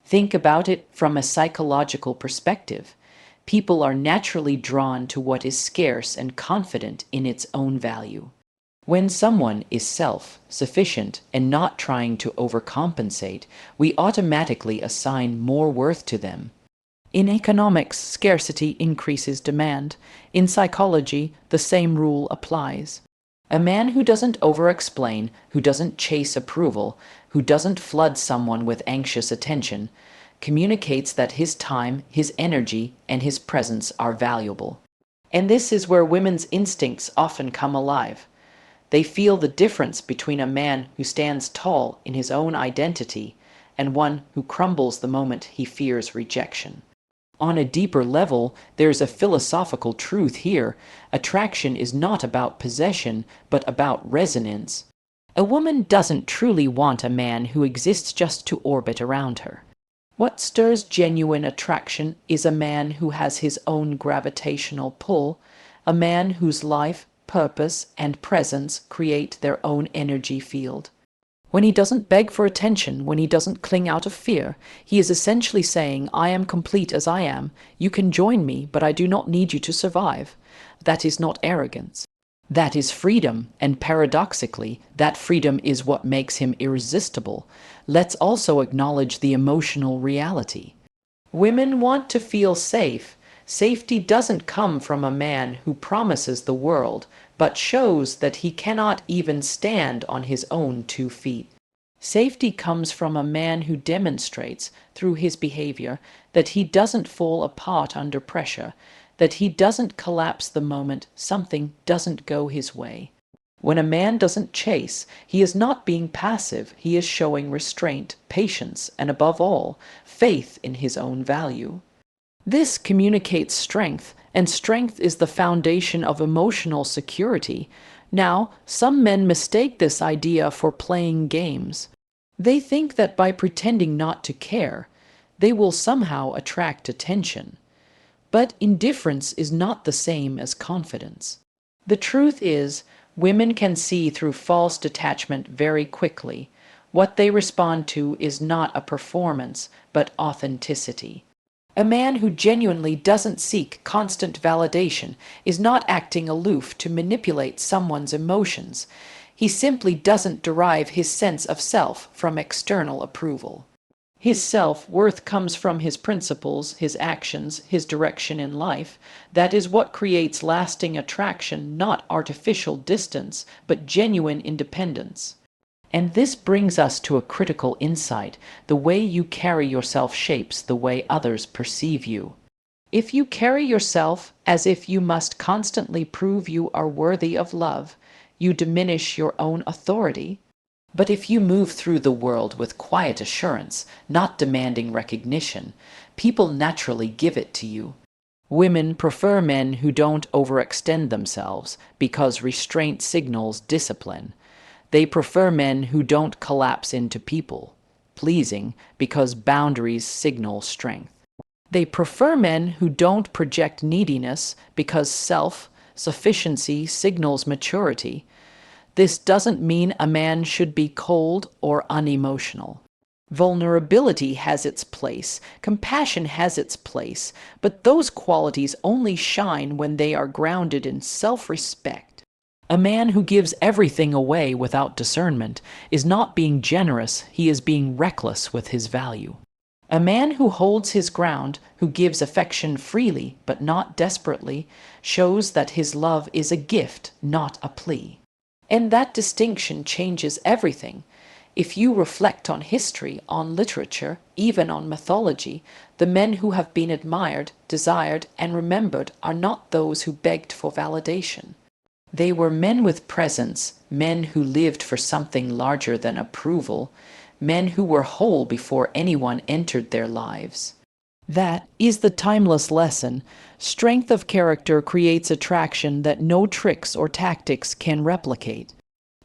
Think about it from a psychological perspective. People are naturally drawn to what is scarce and confident in its own value. When someone is self-sufficient and not trying to overcompensate, we automatically assign more worth to them. In economics, scarcity increases demand. In psychology, the same rule applies. A man who doesn't over-explain, who doesn't chase approval, who doesn't flood someone with anxious attention, communicates that his time, his energy, and his presence are valuable. And this is where women's instincts often come alive. They feel the difference between a man who stands tall in his own identity and one who crumbles the moment he fears rejection. On a deeper level, there's a philosophical truth here. Attraction is not about possession, but about resonance. A woman doesn't truly want a man who exists just to orbit around her. What stirs genuine attraction is a man who has his own gravitational pull, a man whose life, purpose, and presence create their own energy field. When he doesn't beg for attention, when he doesn't cling out of fear, he is essentially saying, I am complete as I am. You can join me, but I do not need you to survive. That is not arrogance. That is freedom, and paradoxically, that freedom is what makes him irresistible. Let's also acknowledge the emotional reality. Women want to feel safe. Safety doesn't come from a man who promises the world, but shows that he cannot even stand on his own 2 feet. Safety comes from a man who demonstrates, through his behavior, that he doesn't fall apart under pressure, that he doesn't collapse the moment something doesn't go his way. When a man doesn't chase, he is not being passive, he is showing restraint, patience, and above all, faith in his own value. This communicates strength, and strength is the foundation of emotional security. Now, some men mistake this idea for playing games. They think that by pretending not to care, they will somehow attract attention. But indifference is not the same as confidence. The truth is, women can see through false detachment very quickly. What they respond to is not a performance, but authenticity. A man who genuinely doesn't seek constant validation is not acting aloof to manipulate someone's emotions. He simply doesn't derive his sense of self from external approval. His self-worth comes from his principles, his actions, his direction in life. That is what creates lasting attraction, not artificial distance, but genuine independence. And this brings us to a critical insight. The way you carry yourself shapes the way others perceive you. If you carry yourself as if you must constantly prove you are worthy of love, you diminish your own authority. But if you move through the world with quiet assurance, not demanding recognition, people naturally give it to you. Women prefer men who don't overextend themselves because restraint signals discipline. They prefer men who don't collapse into people pleasing because boundaries signal strength. They prefer men who don't project neediness because self-sufficiency signals maturity. This doesn't mean a man should be cold or unemotional. Vulnerability has its place, compassion has its place, but those qualities only shine when they are grounded in self-respect. A man who gives everything away without discernment is not being generous, he is being reckless with his value. A man who holds his ground, who gives affection freely but not desperately, shows that his love is a gift, not a plea. And that distinction changes everything. If you reflect on history, on literature, even on mythology, the men who have been admired, desired, and remembered are not those who begged for validation. They were men with presence, men who lived for something larger than approval, men who were whole before anyone entered their lives. That is the timeless lesson. Strength of character creates attraction that no tricks or tactics can replicate.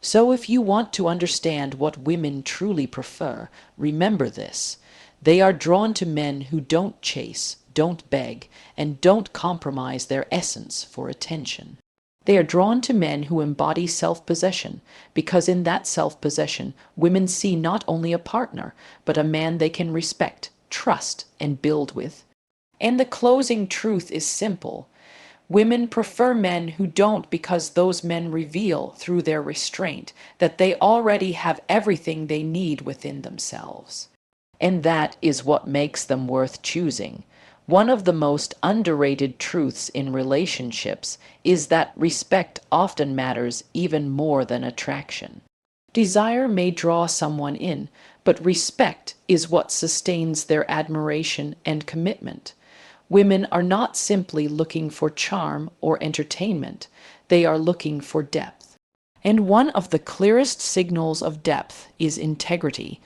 So if you want to understand what women truly prefer, remember this. They are drawn to men who don't chase, don't beg, and don't compromise their essence for attention. They are drawn to men who embody self-possession, because in that self-possession, women see not only a partner, but a man they can respect, trust, and build with. And the closing truth is simple. Women prefer men who don't because those men reveal through their restraint that they already have everything they need within themselves. And that is what makes them worth choosing. One of the most underrated truths in relationships is that respect often matters even more than attraction. Desire may draw someone in, but respect is what sustains their admiration and commitment. Women are not simply looking for charm or entertainment, they are looking for depth. And one of the clearest signals of depth is integrity.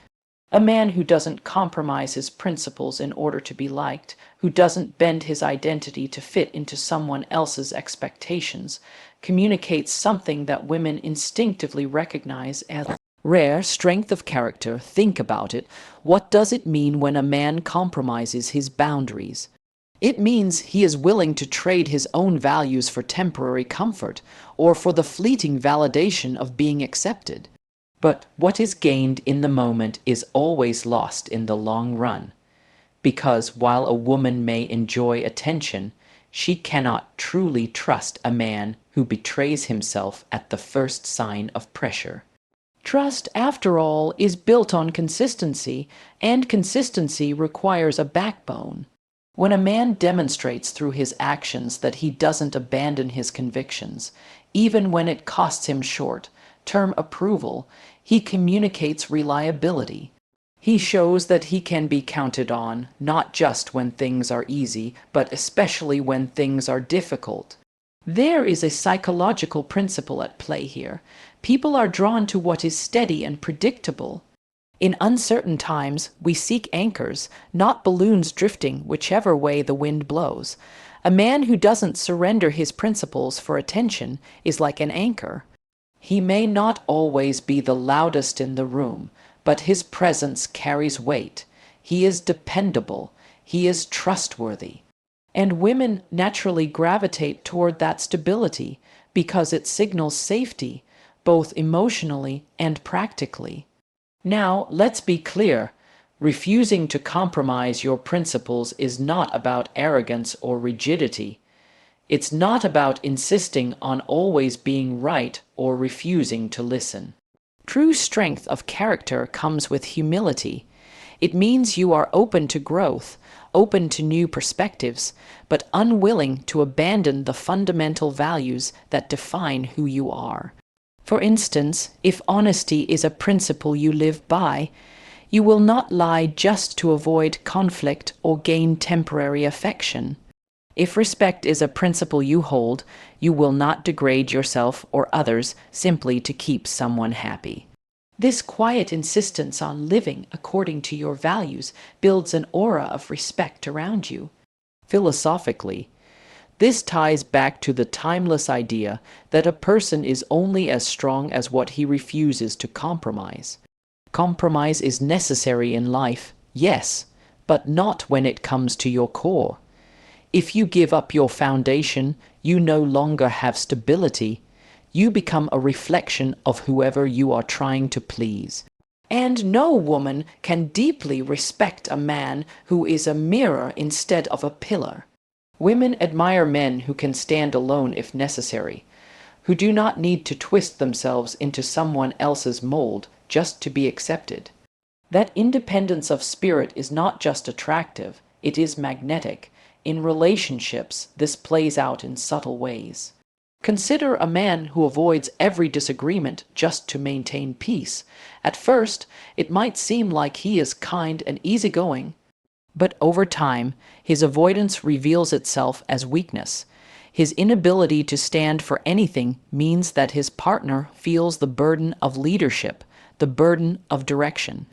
A man who doesn't compromise his principles in order to be liked, who doesn't bend his identity to fit into someone else's expectations, communicates something that women instinctively recognize as rare strength of character. Think about it. What does it mean when a man compromises his boundaries? It means he is willing to trade his own values for temporary comfort or for the fleeting validation of being accepted. But what is gained in the moment is always lost in the long run, because while a woman may enjoy attention, she cannot truly trust a man who betrays himself at the first sign of pressure. Trust, after all, is built on consistency, and consistency requires a backbone. When a man demonstrates through his actions that he doesn't abandon his convictions, even when it costs him short-term approval, he communicates reliability. He shows that he can be counted on, not just when things are easy, but especially when things are difficult. There is a psychological principle at play here. People are drawn to what is steady and predictable. In uncertain times, we seek anchors, not balloons drifting whichever way the wind blows. A man who doesn't surrender his principles for attention is like an anchor. He may not always be the loudest in the room, but his presence carries weight. He is dependable. He is trustworthy. And women naturally gravitate toward that stability because it signals safety, both emotionally and practically. Now, let's be clear. Refusing to compromise your principles is not about arrogance or rigidity. It's not about insisting on always being right or refusing to listen. True strength of character comes with humility. It means you are open to growth, open to new perspectives, but unwilling to abandon the fundamental values that define who you are. For instance, if honesty is a principle you live by, you will not lie just to avoid conflict or gain temporary affection. If respect is a principle you hold, you will not degrade yourself or others simply to keep someone happy. This quiet insistence on living according to your values builds an aura of respect around you. Philosophically, this ties back to the timeless idea that a person is only as strong as what he refuses to compromise. Compromise is necessary in life, yes, but not when it comes to your core. If you give up your foundation, you no longer have stability. You become a reflection of whoever you are trying to please. And no woman can deeply respect a man who is a mirror instead of a pillar. Women admire men who can stand alone if necessary, who do not need to twist themselves into someone else's mold just to be accepted. That independence of spirit is not just attractive, it is magnetic. In relationships, this plays out in subtle ways. Consider a man who avoids every disagreement just to maintain peace. At first, it might seem like he is kind and easygoing, but over time, his avoidance reveals itself as weakness. His inability to stand for anything means that his partner feels the burden of leadership, the burden of direction.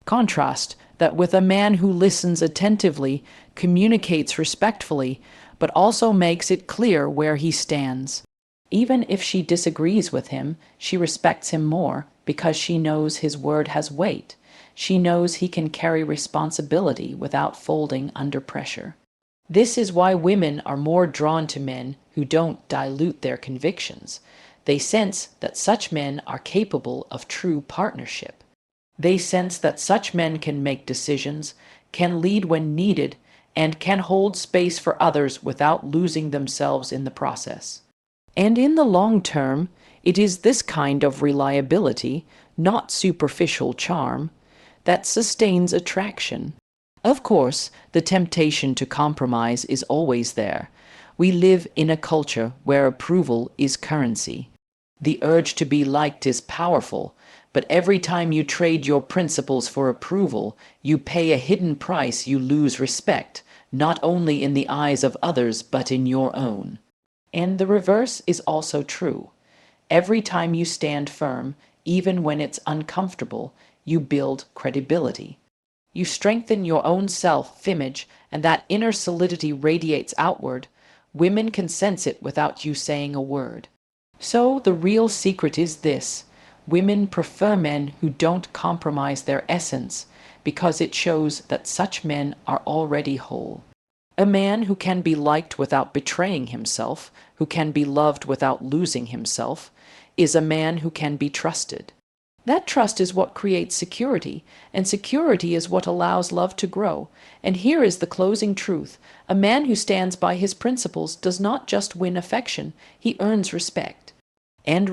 Contrast that with a man who listens attentively, communicates respectfully, but also makes it clear where he stands. Even if she disagrees with him, she respects him more because she knows his word has weight. She knows he can carry responsibility without folding under pressure. This is why women are more drawn to men who don't dilute their convictions. They sense that such men are capable of true partnership. They sense that such men can make decisions, can lead when needed, and can hold space for others without losing themselves in the process. And in the long term, it is this kind of reliability, not superficial charm, that sustains attraction. Of course, the temptation to compromise is always there. We live in a culture where approval is currency. The urge to be liked is powerful, but every time you trade your principles for approval, you pay a hidden price. You lose respect, not only in the eyes of others, but in your own. And the reverse is also true. Every time you stand firm, even when it's uncomfortable, you build credibility. You strengthen your own self-image, and that inner solidity radiates outward. Women can sense it without you saying a word. So the real secret is this: women prefer men who don't compromise their essence, because it shows that such men are already whole. A man who can be liked without betraying himself, who can be loved without losing himself, is a man who can be trusted. That trust is what creates security, and security is what allows love to grow. And here is the closing truth: a man who stands by his principles does not just win affection, he earns respect. And